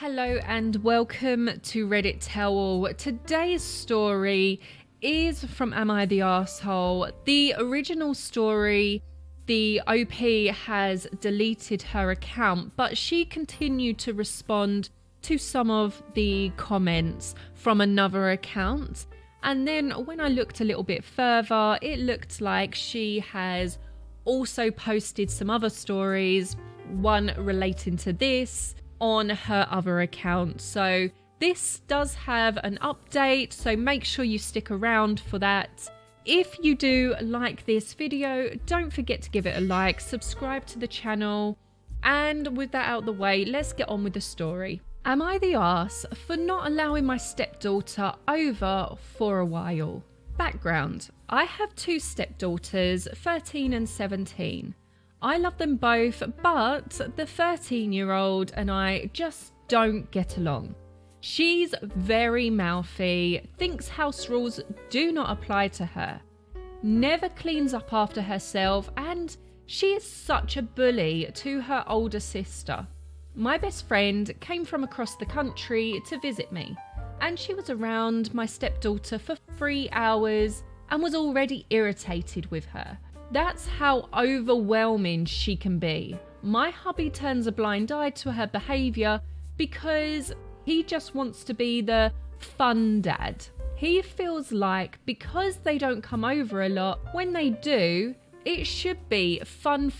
Hello and welcome to Reddit Tell All. Today's story is from Am I the Arsehole? The original story, the OP has deleted her account, but she continued to respond to some of the comments from another account. And then when I looked a little bit further, it looked like she has also posted some other stories, one relating to this, on her other account. So this does have an update, so make sure you stick around for that. If you do like this video, don't forget to give it a like, subscribe to the channel, and with that out the way, let's get on with the story. Am I the arse for not allowing my stepdaughter over for a while? Background: I have two stepdaughters, 13 and 17. I love them both, but the 13-year-old and I just don't get along. She's very mouthy, thinks house rules do not apply to her, never cleans up after herself, and she is such a bully to her older sister. My best friend came from across the country to visit me, and she was around my stepdaughter for 3 hours and was already irritated with her. That's how overwhelming she can be. My hubby turns a blind eye to her behaviour because he just wants to be the fun dad. He feels like because they don't come over a lot, when they do, it should be fun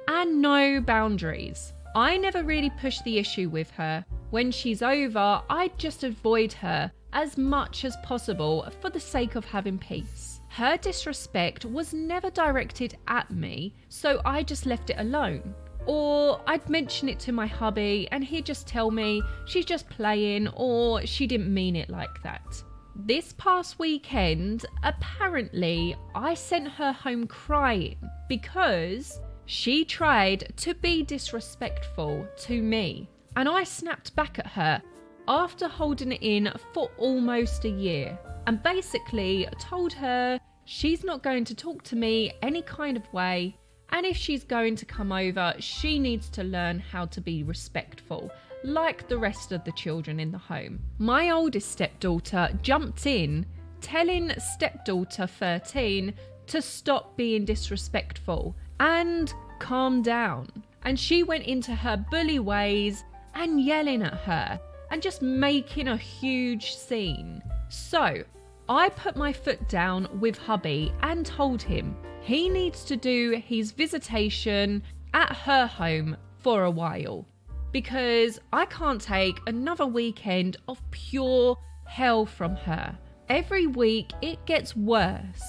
and no boundaries. I never really push the issue with her. When she's over, I just avoid her as much as possible for the sake of having peace. Her disrespect was never directed at me, so I just left it alone. Or I'd mention it to my hubby and he'd just tell me she's just playing or she didn't mean it like that. This past weekend, apparently, I sent her home crying because she tried to be disrespectful to me. And I snapped back at her after holding it in for almost a year, and basically told her she's not going to talk to me any kind of way, and if she's going to come over, she needs to learn how to be respectful, like the rest of the children in the home. My oldest stepdaughter jumped in, telling stepdaughter 13 to stop being disrespectful and calm down. And she went into her bully ways and yelling at her and just making a huge scene. So I put my foot down with hubby and told him he needs to do his visitation at her home for a while, because I can't take another weekend of pure hell from her. Every week it gets worse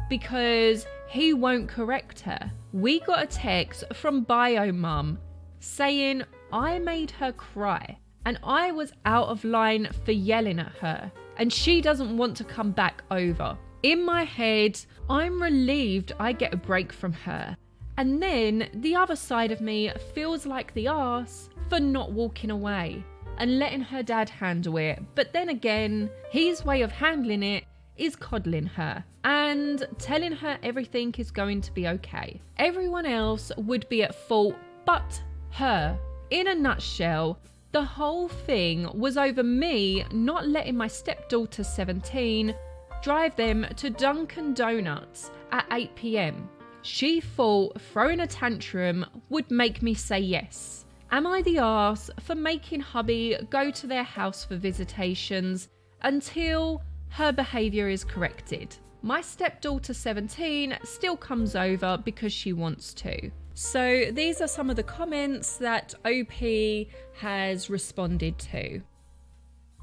because he won't correct her. We got a text from Bio Mum saying I made her cry and I was out of line for yelling at her, and she doesn't want to come back over. In my head, I'm relieved I get a break from her, and then the other side of me feels like the arse for not walking away and letting her dad handle it. But then again, his way of handling it is coddling her and telling her everything is going to be okay. Everyone else would be at fault but her. In a nutshell, the whole thing was over me not letting my stepdaughter 17 drive them to Dunkin' Donuts at 8 p.m. She thought throwing a tantrum would make me say yes. Am I the arse for making hubby go to their house for visitations until her behaviour is corrected? My stepdaughter 17 still comes over because she wants to. So these are some of the comments that OP has responded to.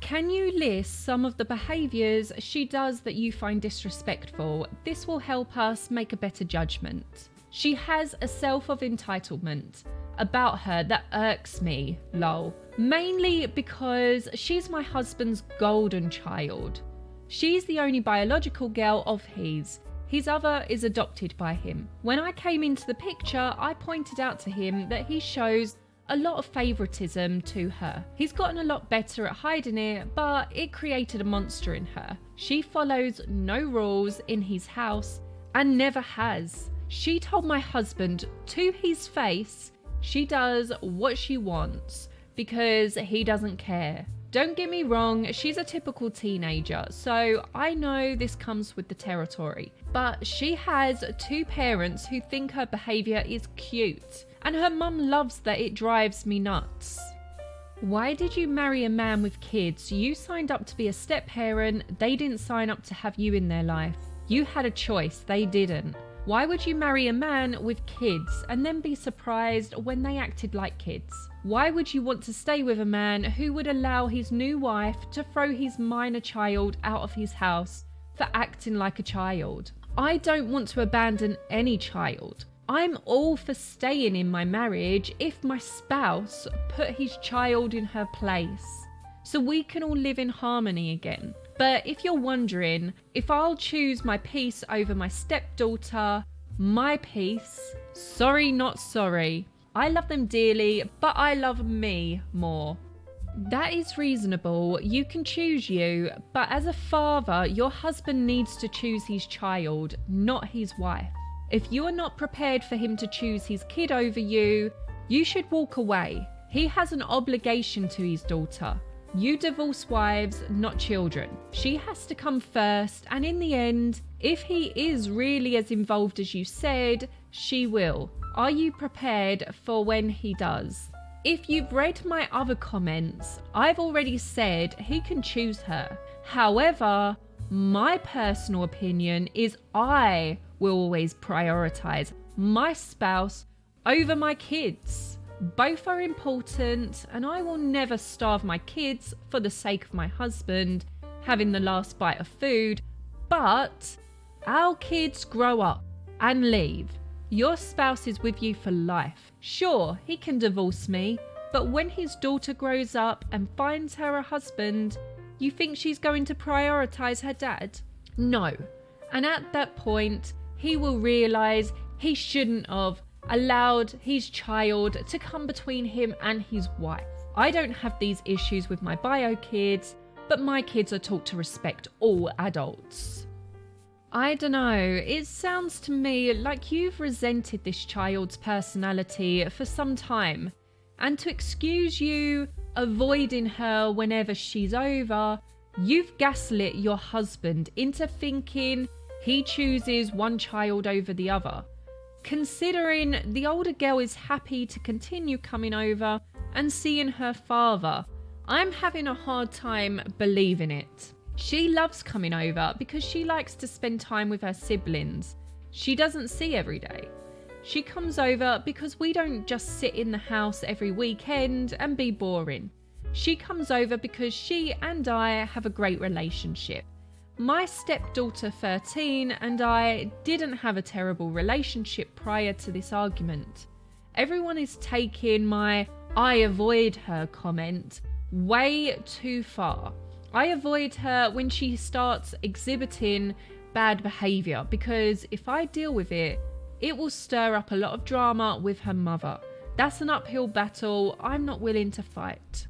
Can you list some of the behaviours she does that you find disrespectful? This will help us make a better judgment. She has a self of entitlement about her that irks me, lol. Mainly because she's my husband's golden child. She's the only biological girl of his. His other is adopted by him. When I came into the picture, I pointed out to him that he shows a lot of favouritism to her. He's gotten a lot better at hiding it, but it created a monster in her. She follows no rules in his house and never has. She told my husband to his face she does what she wants. because he doesn't care. Don't get me wrong, she's a typical teenager, so I know this comes with the territory. But she has two parents who think her behaviour is cute, and her mum loves that it drives me nuts. Why did you marry a man with kids? You signed up to be a step-parent, they didn't sign up to have you in their life. You had a choice, they didn't. Why would you marry a man with kids and then be surprised when they acted like kids? Why would you want to stay with a man who would allow his new wife to throw his minor child out of his house for acting like a child? I don't want to abandon any child. I'm all for staying in my marriage if my spouse put his child in her place, so we can all live in harmony again. But if you're wondering if I'll choose my peace over my stepdaughter, my peace, sorry not sorry. I love them dearly, but I love me more. That is reasonable, you can choose you, but as a father, your husband needs to choose his child, not his wife. If you are not prepared for him to choose his kid over you, you should walk away. He has an obligation to his daughter. You divorce wives, not children. She has to come first, and in the end, if he is really as involved as you said, she will. Are you prepared for when he does? If you've read my other comments, I've already said he can choose her. However, my personal opinion is I will always prioritize my spouse over my kids. Both are important, and I will never starve my kids for the sake of my husband having the last bite of food. But our kids grow up and leave. Your spouse is with you for life. Sure, he can divorce me, but when his daughter grows up and finds her a husband, you think she's going to prioritize her dad? No. And at that point, he will realize he shouldn't have allowed his child to come between him and his wife. I don't have these issues with my bio kids, but my kids are taught to respect all adults. I don't know, it sounds to me like you've resented this child's personality for some time, and to excuse you avoiding her whenever she's over, you've gaslit your husband into thinking he chooses one child over the other. Considering the older girl is happy to continue coming over and seeing her father, I'm having a hard time believing it. She loves coming over because she likes to spend time with her siblings she doesn't see every day. She comes over because we don't just sit in the house every weekend and be boring. She comes over because she and I have a great relationship. My stepdaughter 13 and I didn't have a terrible relationship prior to this argument. Everyone is taking my "I avoid her" comment way too far. I avoid her when she starts exhibiting bad behaviour, because if I deal with it, it will stir up a lot of drama with her mother. That's an uphill battle I'm not willing to fight.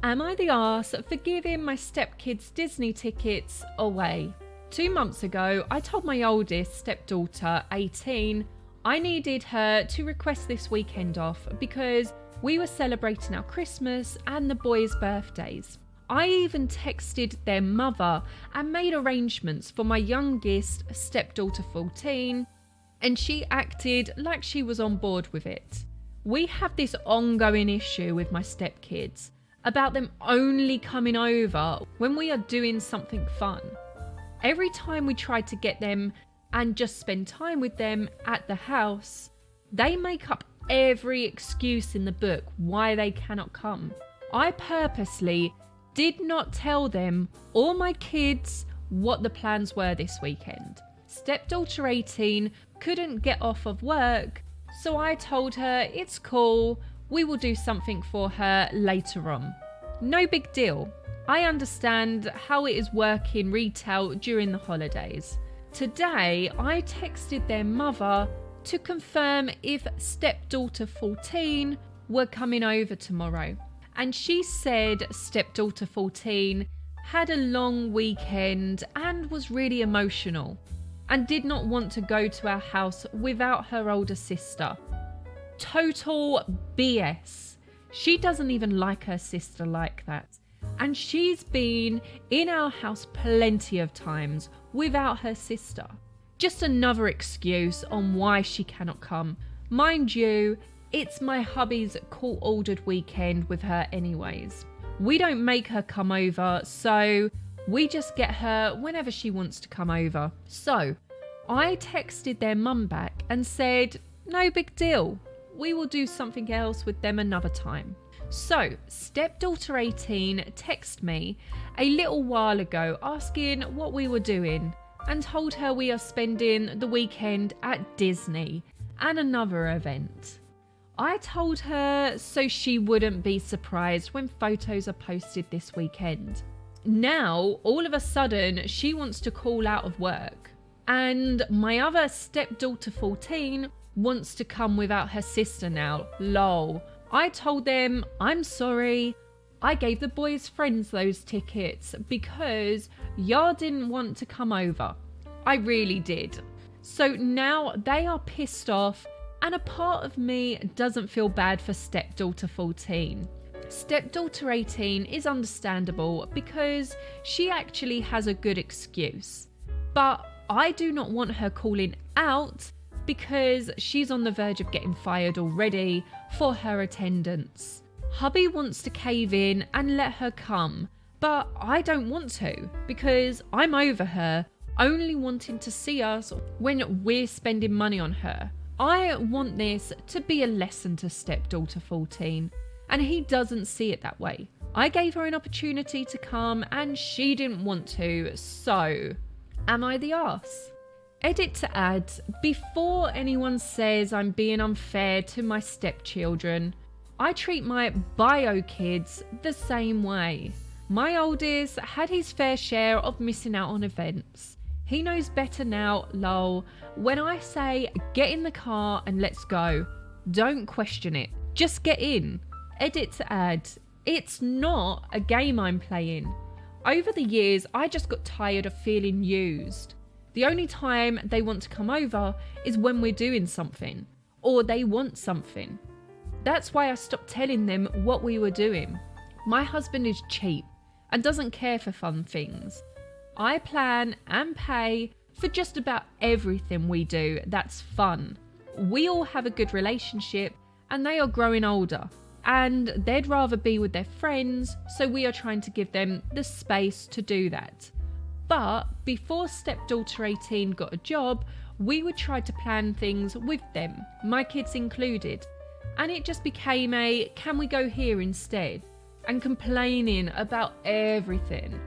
Am I the arse for giving my stepkids Disney tickets away? 2 months ago, I told my oldest stepdaughter, 18, I needed her to request this weekend off because we were celebrating our Christmas and the boys' birthdays. I even texted their mother and made arrangements for my youngest stepdaughter 14, and she acted like she was on board with it. We have this ongoing issue with my stepkids about them only coming over when we are doing something fun. Every time we try to get them and just spend time with them at the house, they make up every excuse in the book why they cannot come. I purposely did not tell them or my kids what the plans were this weekend. Stepdaughter 18 couldn't get off of work, so I told her it's cool, we will do something for her later on. No big deal. I understand how it is working retail during the holidays. Today, I texted their mother to confirm if stepdaughter 14 were coming over tomorrow. And she said stepdaughter 14 had a long weekend and was really emotional. and did not want to go to our house without her older sister. Total BS. She doesn't even like her sister like that. And she's been in our house plenty of times without her sister. Just another excuse on why she cannot come. Mind you, it's my hubby's court-ordered weekend with her anyways. We don't make her come over, so we just get her whenever she wants to come over. So I texted their mum back and said, no big deal. We will do something else with them another time. So stepdaughter 18 texted me a little while ago asking what we were doing and told her we are spending the weekend at Disney and another event. I told her so she wouldn't be surprised when photos are posted this weekend. Now, all of a sudden, she wants to call out of work. And my other stepdaughter 14 wants to come without her sister now. Lol. I told them, I'm sorry. I gave the boys' friends those tickets because y'all didn't want to come over. I really did. So now they are pissed off, and a part of me doesn't feel bad for stepdaughter 14. Stepdaughter 18 is understandable because she actually has a good excuse. But I do not want her calling out because she's on the verge of getting fired already for her attendance. Hubby wants to cave in and let her come, but I don't want to because I'm over her, only wanting to see us when we're spending money on her. I want this to be a lesson to stepdaughter 14, and he doesn't see it that way. I gave her an opportunity to come and she didn't want to, so am I the arse? Edit to add, before anyone says I'm being unfair to my stepchildren, I treat my bio kids the same way. My oldest had his fair share of missing out on events. He knows better now, lol. When I say get in the car and let's go, don't question it, just get in. Edit to add, it's not a game I'm playing. Over the years, I just got tired of feeling used. The only time they want to come over is when we're doing something, or they want something. That's why I stopped telling them what we were doing. My husband is cheap and doesn't care for fun things. I plan and pay for just about everything we do that's fun. We all have a good relationship and they are growing older and they'd rather be with their friends, so we are trying to give them the space to do that. But before stepdaughter 18 got a job, we would try to plan things with them, my kids included, and it just became a can we go here instead, and complaining about everything.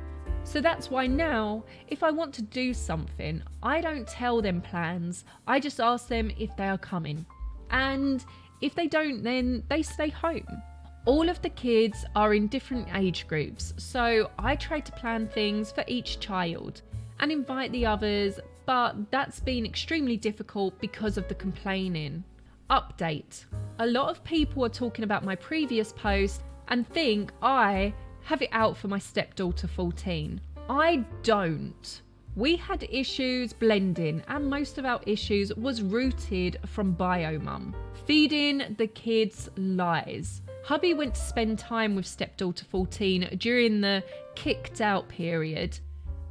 So that's why now, if I want to do something, I don't tell them plans, I just ask them if they are coming. And if they don't, then they stay home. All of the kids are in different age groups, so I try to plan things for each child and invite the others, but that's been extremely difficult because of the complaining. Update. A lot of people are talking about my previous post and think I have it out for my stepdaughter 14. I don't. We had issues blending, and most of our issues was rooted from bio mum, feeding the kids lies. Hubby went to spend time with stepdaughter 14 during the kicked out period,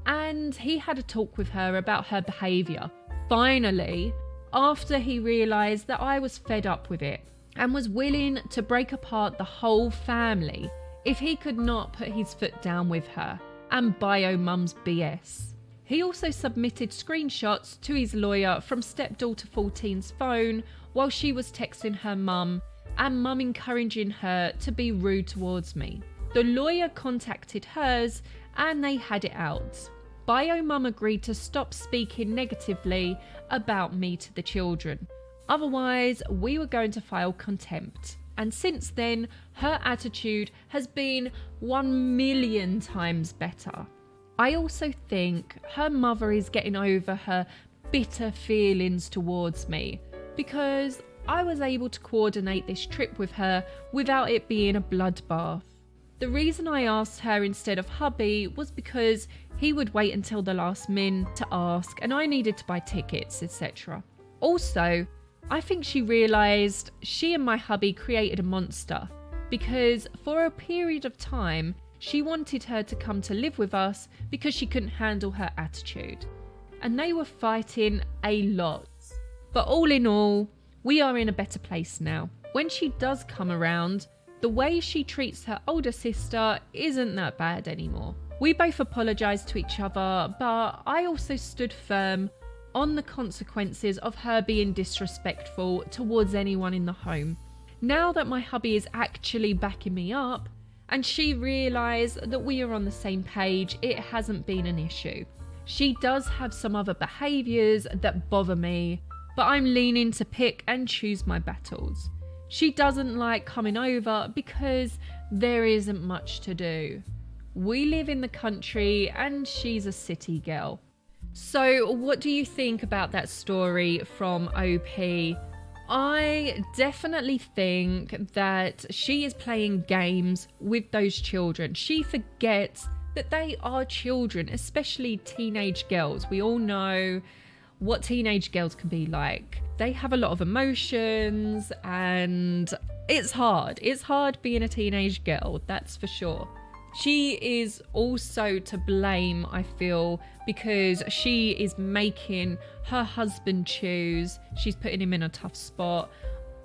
and he had a talk with her about her behaviour. Finally, after he realised that I was fed up with it and was willing to break apart the whole family if he could not put his foot down with her and bio mum's BS. He also submitted screenshots to his lawyer from stepdaughter 14's phone while she was texting her mum, and mum encouraging her to be rude towards me. The lawyer contacted hers and they had it out. Bio mum agreed to stop speaking negatively about me to the children. Otherwise, we were going to file contempt. And since then, her attitude has been 1,000,000 times better. I also think her mother is getting over her bitter feelings towards me because I was able to coordinate this trip with her without it being a bloodbath. The reason I asked her instead of hubby was because he would wait until the last minute to ask, and I needed to buy tickets, etc. Also, I think she realised she and my hubby created a monster, because for a period of time, she wanted her to come to live with us because she couldn't handle her attitude. And they were fighting a lot. But all in all, we are in a better place now. When she does come around, the way she treats her older sister isn't that bad anymore. We both apologised to each other, but I also stood firm on the consequences of her being disrespectful towards anyone in the home. Now that my hubby is actually backing me up, and she realised that we are on the same page, it hasn't been an issue. She does have some other behaviours that bother me, but I'm leaning to pick and choose my battles. She doesn't like coming over because there isn't much to do. We live in the country and she's a city girl. So what do you think about that story from OP? I definitely think that she is playing games with those children. She forgets that they are children, especially teenage girls. We all know what teenage girls can be like. They have a lot of emotions and it's hard. It's hard being a teenage girl, that's for sure. She is also to blame, I feel, because she is making her husband choose. She's putting him in a tough spot.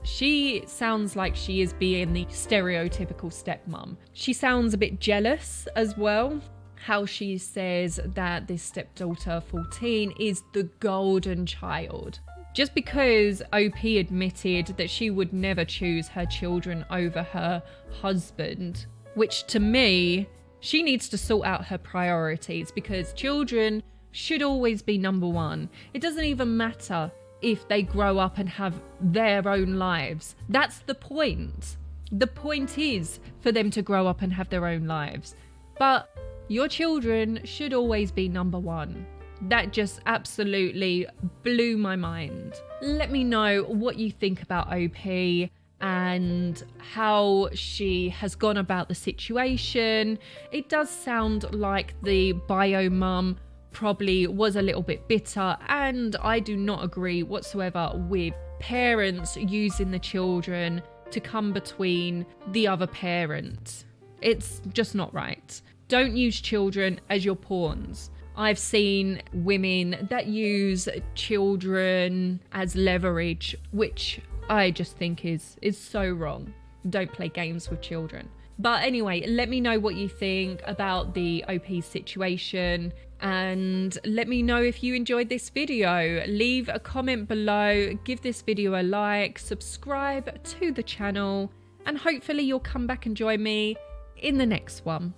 She sounds like she is being the stereotypical stepmom. She sounds a bit jealous as well. How she says that this stepdaughter 14 is the golden child. Just because OP admitted that she would never choose her children over her husband, which to me, she needs to sort out her priorities, because children should always be number one. It doesn't even matter if they grow up and have their own lives. That's the point. The point is for them to grow up and have their own lives. But your children should always be number one. That just absolutely blew my mind. Let me know what you think about OP and how she has gone about the situation. It does sound like the bio mum probably was a little bit bitter, and I do not agree whatsoever with parents using the children to come between the other parent. It's just not right. Don't use children as your pawns. I've seen women that use children as leverage, which I just think is so wrong. Don't play games with children. But anyway, let me know what you think about the OP situation, and let me know if you enjoyed this video. Leave a comment below, give this video a like, subscribe to the channel, and hopefully you'll come back and join me in the next one.